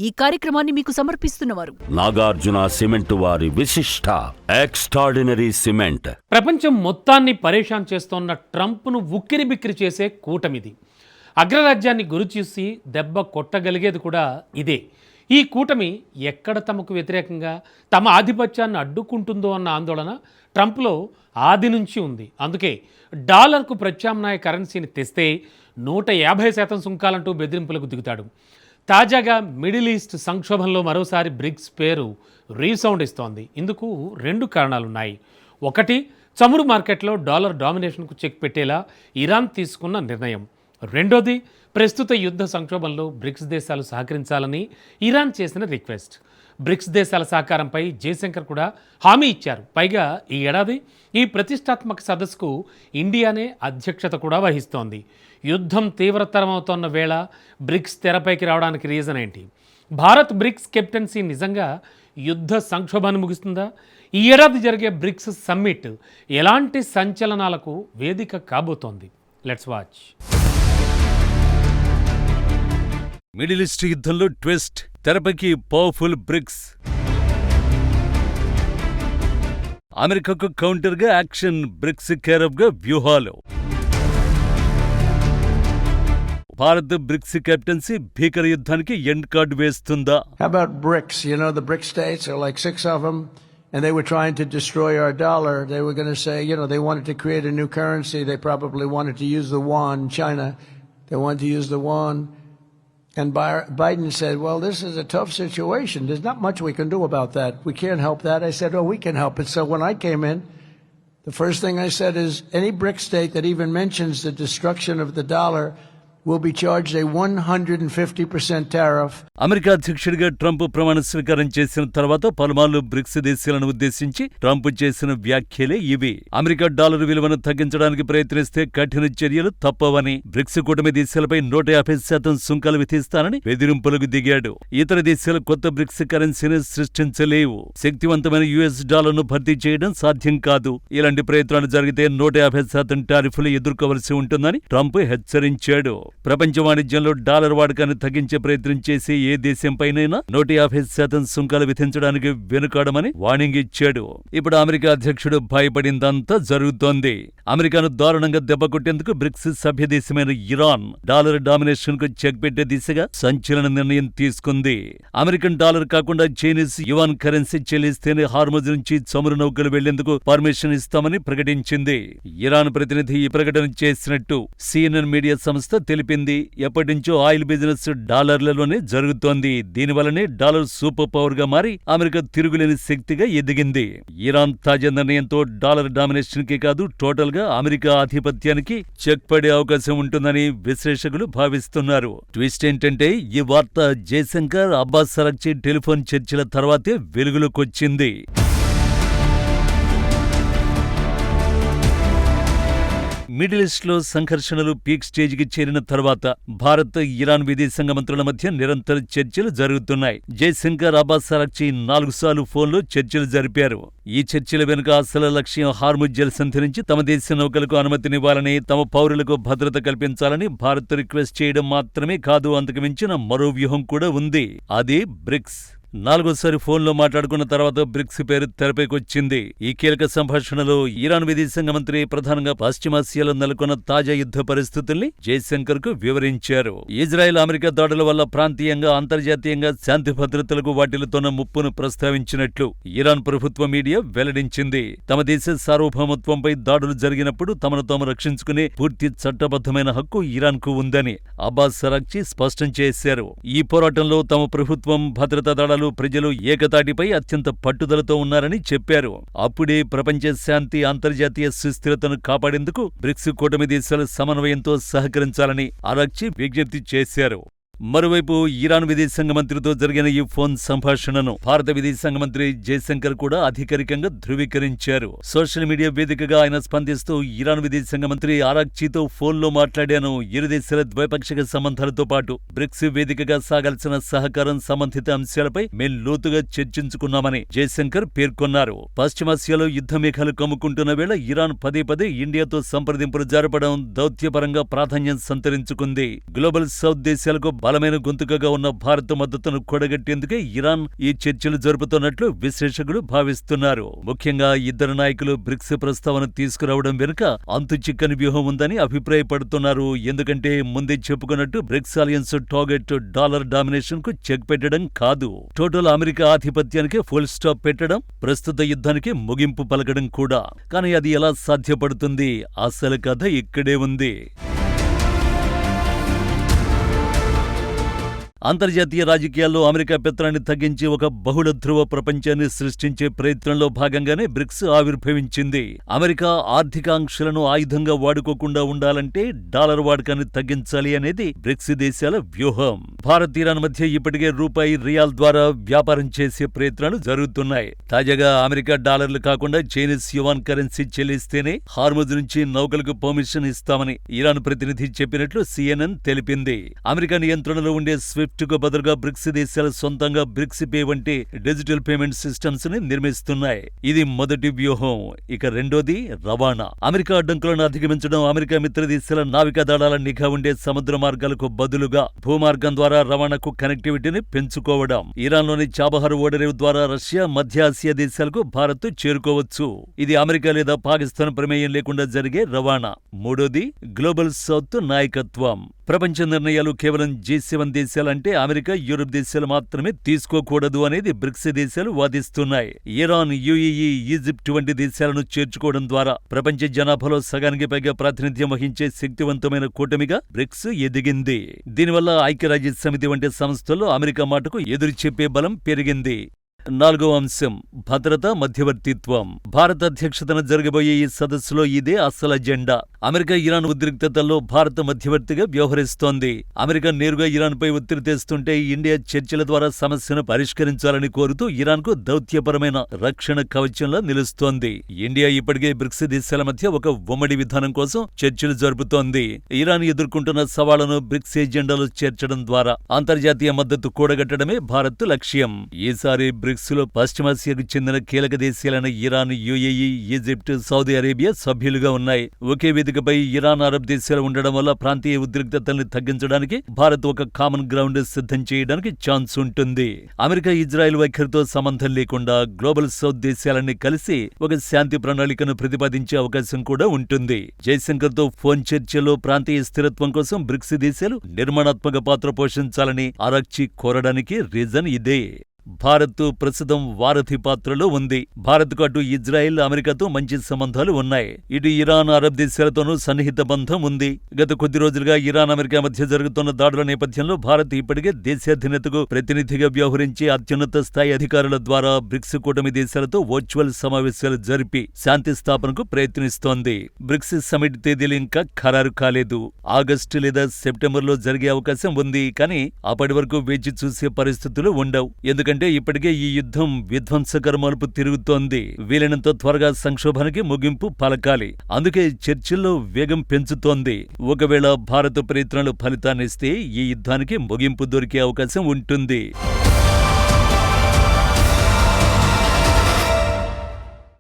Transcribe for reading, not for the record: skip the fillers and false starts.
ఈ కార్యక్రమాన్ని మీకు సమర్పిస్తున్నవారు నాగార్జున సిమెంట్ వారి విశిష్ట ఎక్స్ట్రాడినరీ సిమెంట్. ప్రపంచం మొత్తాన్ని పరేషాన్ చేస్తోన్న ట్రంప్ను ఉక్కిరిబిక్కిరి చేసే కూటమిది. అగ్రరాజ్యాన్ని గురిచూసి దెబ్బ కొట్టగలిగేది కూడా ఇదే. ఈ కూటమి ఎక్కడ తమకు వ్యతిరేకంగా తమ ఆధిపత్యాన్ని అడ్డుకుంటుందో అన్న ఆందోళన ట్రంప్లో ఆది నుంచి ఉంది. అందుకే డాలర్కు ప్రత్యామ్నాయ కరెన్సీని తెస్తే 150% సుంకాలంటూ బెదిరింపులకు దిగుతాడు. తాజాగా మిడిల్ ఈస్ట్ సంక్షోభంలో మరోసారి బ్రిక్స్ పేరు రీసౌండ్ ఇస్తోంది. ఇందుకు 2 కారణాలున్నాయి. ఒకటి, చమురు మార్కెట్లో డాలర్ డామినేషన్కు చెక్ పెట్టేలా ఇరాన్ తీసుకున్న నిర్ణయం. రెండోది, ప్రస్తుత యుద్ధ సంక్షోభంలో బ్రిక్స్ దేశాలు సహకరించాలని ఇరాన్ చేసిన రిక్వెస్ట్. బ్రిక్స్ దేశాల సహకారంపై జయశంకర్ కూడా హామీ ఇచ్చారు. పైగా ఈ ఏడాది ఈ ప్రతిష్టాత్మక సదస్సుకు ఇండియానే అధ్యక్షత కూడా వహిస్తోంది. యుద్ధం తీవ్రతరమవుతోన్న వేళ బ్రిక్స్ తెరపైకి రావడానికి రీజన్ ఏంటి? భారత్ బ్రిక్స్ కెప్టెన్సీ నిజంగా యుద్ధ సంక్షోభాన్ని ముగిస్తుందా? ఈ ఏడాది జరిగే బ్రిక్స్ సమ్మిట్ ఎలాంటి సంచలనాలకు వేదిక కాబోతోంది? Let's watch. మిడిల్ ఈస్ట్ యుద్ధంలో ట్విస్ట్, తెరపైకి పవర్ఫుల్ బ్రిక్స్. అమెరికాకు కౌంటర్గా యాక్షన్, బ్రిక్స్ కేరఫ్గా వ్యూహాలు. భారత్ బ్రిక్స్ కెప్టెన్సీ భీకర యుద్ధానికి ఎండ్ కార్డు వేస్తుందా? How about BRICS? You know, the BRICS states are like 6 of them, and they were trying to destroy our dollar. They were going to say, you know, they wanted to create a new currency. They probably wanted to use the yuan. China, they wanted to use the yuan. And Biden said, well, this is a tough situation. There's not much we can do about that. We can't help that. I said, oh, we can help it. So when I came in, the first thing I said is any BRICS state that even mentions the destruction of the dollar will be charged a 150% tariff. America అధ్యక్షుడిగా Trump ప్రమాణ స్వీకారం చేసిన తర్వాత పలుమార్లు bricks దేశాలను ఉద్దేశించి Trump చేసిన వ్యాఖ్యలే ఇవి. అమెరికా డాలర్ విలువను తగ్గించడానికి ప్రయత్నిస్తే కఠిన చర్యలు తప్పవని, బ్రిక్స్ కూటమి దేశాలపై 150% సుంకాలు విధిస్తానని బెదిరింపులకు దిగాడు. ఇతర దేశాలు కొత్త బ్రిక్స్ కరెన్సీని సృష్టించలేవు. శక్తివంతమైన యుఎస్ డాలర్ను భర్తీ చేయడం సాధ్యం కాదు. ఇలాంటి ప్రయత్నాలు జరిగితే 150% టారిఫ్లు ఎదుర్కోవలసి ఉంటుందని ట్రంప్ హెచ్చరించాడు. ప్రపంచ వాణిజ్యంలో డాలర్ వాడకాన్ని తగ్గించే ప్రయత్నం చేసి ఏ దేశంపైనైనా 150% సుంకాలు విధించడానికి వెనుకాడమని వార్నింగ్ ఇచ్చాడు. ఇప్పుడు అమెరికా అధ్యక్షుడు భయపడిందంతా జరుగుతోంది. అమెరికాను దారుణంగా దెబ్బకొట్టేందుకు బ్రిక్స్ సభ్య దేశమైన ఇరాన్ డాలర్ డామినేషన్ కు చెక్ పెట్టే దిశగా సంచలన నిర్ణయం తీసుకుంది. అమెరికన్ డాలర్ కాకుండా చైనీస్ యువాన్ కరెన్సీ చెల్లిస్తేనే హార్ముజ్ నుంచి చమురు నౌకలు వెళ్లేందుకు పర్మిషన్ ఇస్తామని ప్రకటించింది. ఇరాన్ ప్రతినిధి ఈ ప్రకటన చేసినట్టు సిఎన్ఎన్ మీడియా సంస్థ తెలిపింది. ఎప్పటినుంచో ఆయిల్ బిజినెస్ డాలర్లలోనే జరుగుతోంది. దీనివల్లనే డాలర్ సూపర్ పవర్ గా మారి అమెరికా తిరుగులేని శక్తిగా ఎదిగింది. ఇరాన్ తాజా నిర్ణయంతో డాలర్ డామినేషన్ కి కాదు, టోటల్ గా అమెరికా ఆధిపత్యానికి చెక్ పడే అవకాశం ఉంటుందని విశ్లేషకులు భావిస్తున్నారు. ట్విస్ట్ ఏంటంటే ఈ వార్త జయశంకర్, అబ్బాస్ అరాగ్చి టెలిఫోన్ చర్చల తర్వాతే వెలుగులోకొచ్చింది. మిడిల్ ఈస్ట్ లో సంఘర్షణలు పీక్ స్టేజ్కి చేరిన తర్వాత భారత్, ఇరాన్ విదేశాంగ మంత్రుల మధ్య నిరంతర చర్చలు జరుగుతున్నాయి. జయశంకర్, అబ్బాస్ అరాగ్చి 4 సార్లు ఫోన్లో చర్చలు జరిపారు. ఈ చర్చల వెనుక అసలు లక్ష్యం హార్ముజ్ జలసంధి నుంచి తమ దేశ నౌకలకు అనుమతినివ్వాలని, తమ పౌరులకు భద్రత కల్పించాలని భారత్ రిక్వెస్ట్ చేయడం మాత్రమే కాదు, అంతకు మించిన మరో వ్యూహం కూడా ఉంది. అదే బ్రిక్స్. 4వసారి ఫోన్లో మాట్లాడుకున్న తర్వాత బ్రిక్స్ పేరు తెరపైకొచ్చింది. ఈ కీలక సంభాషణలో ఇరాన్ విదేశాంగ మంత్రి ప్రధానంగా పశ్చిమాసియాలో నెలకొన్న తాజా యుద్ధ పరిస్థితుల్ని జయశంకర్ కు వివరించారు. ఇజ్రాయెల్, అమెరికా దాడుల వల్ల ప్రాంతీయంగా, అంతర్జాతీయంగా శాంతి భద్రతలకు వాటిల్లుతున్న ముప్పును ప్రస్తావించినట్లు ఇరాన్ ప్రభుత్వ మీడియా వెల్లడించింది. తమ దేశ సార్వభౌమత్వంపై దాడులు జరిగినప్పుడు తమను తాము రక్షించుకునే పూర్తి చట్టబద్ధమైన హక్కు ఇరాన్ కు ఉందని అబ్బాస్ అరాగ్చి స్పష్టం చేశారు. ఈ పోరాటంలో తమ ప్రభుత్వం, భద్రతా దళాలు, ప్రజలు ఏకతాటిపై అత్యంత పట్టుదలతో ఉన్నారని చెప్పారు. అప్పుడే ప్రపంచ శాంతి, అంతర్జాతీయ సుస్థిరతను కాపాడేందుకు బ్రిక్స్ కూటమి దేశాల సమన్వయంతో సహకరించాలని అరాగ్చి విజ్ఞప్తి చేశారు. మరోవైపు ఇరాన్ విదేశాంగ మంత్రితో జరిగిన ఈ ఫోన్ సంభాషణను భారత విదేశాంగ మంత్రి జయశంకర్ కూడా అధికారికంగా ధృవీకరించారు. సోషల్ మీడియా వేదికగా ఆయన స్పందిస్తూ ఇరాన్ విదేశాంగ మంత్రి అరాగ్చితో ఫోన్లో మాట్లాడాను. ఇరు దేశాల ద్వైపాక్షిక సంబంధాలతో పాటు బ్రిక్స్ వేదికగా సాగాల్సిన సహకారం, సంబంధిత అంశాలపై మేం లోతుగా చర్చించుకున్నామని జయశంకర్ పేర్కొన్నారు. పశ్చిమాసియాలో యుద్ధ మేఘాలు కమ్ముకుంటున్న వేళ ఇరాన్ పదే పదే ఇండియాతో సంప్రదింపులు జరపడం దౌత్యపరంగా ప్రాధాన్యం సంతరించుకుంది. గ్లోబల్ సౌత్ దేశాలకు బలమైన గొంతుకగా ఉన్న భారత్ మద్దతును కూడగట్టేందుకే ఇరాన్ ఈ చర్చలు జరుపుతున్నట్లు విశ్లేషకులు భావిస్తున్నారు. ముఖ్యంగా ఇద్దరు నాయకులు బ్రిక్స్ ప్రస్తావన తీసుకురావడం వెనుక అంతు చిక్కని వ్యూహం ఉందని అభిప్రాయపడుతున్నారు. ఎందుకంటే ముందే చెప్పుకున్నట్టు BRICS alliance target dollar domination కు చెక్ పెట్టడం కాదు, టోటల్ అమెరికా ఆధిపత్యానికి ఫుల్ స్టాప్ పెట్టడం, ప్రస్తుత యుద్ధానికి ముగింపు పలకడం కూడా. కానీ అది ఎలా సాధ్యపడుతుంది? అసలు కథ ఇక్కడే ఉంది. అంతర్జాతీయ రాజకీయాల్లో అమెరికా పెత్తనాన్ని తగ్గించి ఒక బహుళ ధ్రువ ప్రపంచాన్ని సృష్టించే ప్రయత్నంలో భాగంగానే బ్రిక్స్ ఆవిర్భవించింది. అమెరికా ఆర్థికాంక్షలను ఆయుధంగా వాడుకోకుండా ఉండాలంటే డాలర్ వాడకాన్ని తగ్గించాలి అనేది బ్రిక్స్ దేశాల వ్యూహం. భారత్, ఇరాన్ మధ్య ఇప్పటికే రూపాయి, రియాల్ ద్వారా వ్యాపారం చేసే ప్రయత్నాలు జరుగుతున్నాయి. తాజాగా అమెరికా డాలర్లు కాకుండా చైనీస్ యువాన్ కరెన్సీ చెల్లిస్తేనే హార్ముజ్ నుంచి నౌకలకు పర్మిషన్ ఇస్తామని ఇరాన్ ప్రతినిధి చెప్పినట్లు CNN తెలిపింది. అమెరికా నియంత్రణలో ఉండే స్విఫ్ట్ కు బదులుగా బ్రిక్స్ దేశాలు సొంతంగా బ్రిక్స్ పే వంటి డిజిటల్ పేమెంట్ సిస్టమ్స్ ని నిర్మిస్తున్నాయి. ఇది మొదటి వ్యూహం. ఇక రెండోది రవాణా. అమెరికా అడ్డంకులను అధిగమించడం, అమెరికా మిత్ర దేశాల నావికా దళాల నిఘా ఉండే సముద్ర మార్గాలకు బదులుగా భూమార్గం ద్వారా రవాణాకు కనెక్టివిటీని పెంచుకోవడం. ఇరాన్లోని చాబహార్ ఓడరేవు ద్వారా రష్యా, మధ్య ఆసియా దేశాలకు భారత్ చేరుకోవచ్చు. ఇది అమెరికా లేదా పాకిస్తాన్ ప్రమేయం లేకుండా జరిగే రవాణా. మూడోది గ్లోబల్ సౌత్ నాయకత్వం. ప్రపంచ నిర్ణయాలు కేవలం G7 దేశాలంటే అమెరికా, యూరప్ దేశాలు మాత్రమే తీసుకోకూడదు అనేది బ్రిక్స్ దేశాలు వాదిస్తున్నాయి. ఇరాన్, UAE, ఈజిప్ట్ వంటి దేశాలను చేర్చుకోవడం ద్వారా ప్రపంచ జనాభాలో సగానికి పైగా ప్రాతినిధ్యం వహించే శక్తివంతమైన కూటమిగా బ్రిక్స్ ఎదిగింది. దీనివల్ల ఐక్యరాజ్యసమితి వంటి సంస్థల్లో అమెరికా మాటకు ఎదురు చెప్పే బలం పెరిగింది. నాలుగో అంశం భద్రత, మధ్యవర్తిత్వం. భారత అధ్యక్షతన జరగబోయే ఈ సదస్సులో ఇదే అసలు అజెండా. అమెరికా, ఇరాన్ ఉద్రిక్తతల్లో భారత మధ్యవర్తిగా వ్యవహరిస్తోంది. అమెరికా నేరుగా ఇరాన్పై ఒత్తిడి తెస్తుంటే ఇండియా చర్చల ద్వారా సమస్యను పరిష్కరించాలని కోరుతూ ఇరాన్కు దౌత్యపరమైన రక్షణ కవచంలా నిలుస్తోంది. ఇండియా ఇప్పటికే బ్రిక్స్ దేశాల మధ్య ఒక ఉమ్మడి విధానం కోసం చర్చలు జరుపుతోంది. ఇరాన్ ఎదుర్కొంటున్న సవాళ్లను బ్రిక్స్ ఎజెండాలో చేర్చడం ద్వారా అంతర్జాతీయ మద్దతు కూడగట్టడమే భారత్ లక్ష్యం. ఈసారి బ్రిక్స్ లో పశ్చిమాసియాకు చెందిన కీలక దేశాలైన Iran, UAE, Egypt, Saudi Arabia సభ్యులుగా ఉన్నాయి. ఒకే వేదికపై ఇరాన్, అరబ్ దేశాలు ఉండడం వల్ల ప్రాంతీయ ఉద్రిక్తతల్ని తగ్గించడానికి భారత్ ఒక కామన్ గ్రౌండ్ సిద్ధం చేయడానికి ఛాన్స్ ఉంటుంది. అమెరికా, ఇజ్రాయెల్ వైఖరితో సంబంధం లేకుండా గ్లోబల్ సౌత్ దేశాలన్నీ కలిసి ఒక శాంతి ప్రణాళికను ప్రతిపాదించే అవకాశం కూడా ఉంటుంది. జైశంకర్ తో ఫోన్ చర్చలో ప్రాంతీయ స్థిరత్వం కోసం బ్రిక్స్ దేశాలు నిర్మాణాత్మక పాత్ర పోషించాలని ఆరాక్చి కోరడానికి రీజన్ ఇదే. భారత్ ప్రస్తుతం వారధి పాత్రలో ఉంది. భారత్కు అటు ఇజ్రాయెల్, అమెరికాతో మంచి సంబంధాలు ఉన్నాయి. ఇటు ఇరాన్, అరబ్ దేశాలతోనూ సన్నిహిత బంధం ఉంది. గత కొద్ది రోజులుగా ఇరాన్, అమెరికా మధ్య జరుగుతున్న దాడుల నేపథ్యంలో భారత్ ఇప్పటికే దేశాధినేతకు ప్రతినిధిగా వ్యవహరించి అత్యున్నత స్థాయి అధికారుల ద్వారా బ్రిక్స్ కూటమి దేశాలతో వర్చువల్ సమావేశాలు జరిపి శాంతి స్థాపనకు ప్రయత్నిస్తోంది. బ్రిక్స్ సమిట్ తేదీలు ఇంకా ఖరారు కాలేదు. ఆగస్టు లేదా సెప్టెంబర్లో జరిగే అవకాశం ఉంది. కానీ అప్పటి వరకు వేచి చూసే పరిస్థితులు ఉండవు. ఎందుకంటే ఇప్పటికే ఈ యుద్ధం విధ్వంసకర మలుపు తిరుగుతోంది. వీలైనంత త్వరగా సంక్షోభానికి ముగింపు పలకాలి. అందుకే చర్చల్లో వేగం పెంచుతోంది. ఒకవేళ భారత ప్రయత్నాలు ఫలితాన్నిస్తే ఈ యుద్ధానికి ముగింపు దొరికే అవకాశం ఉంటుంది.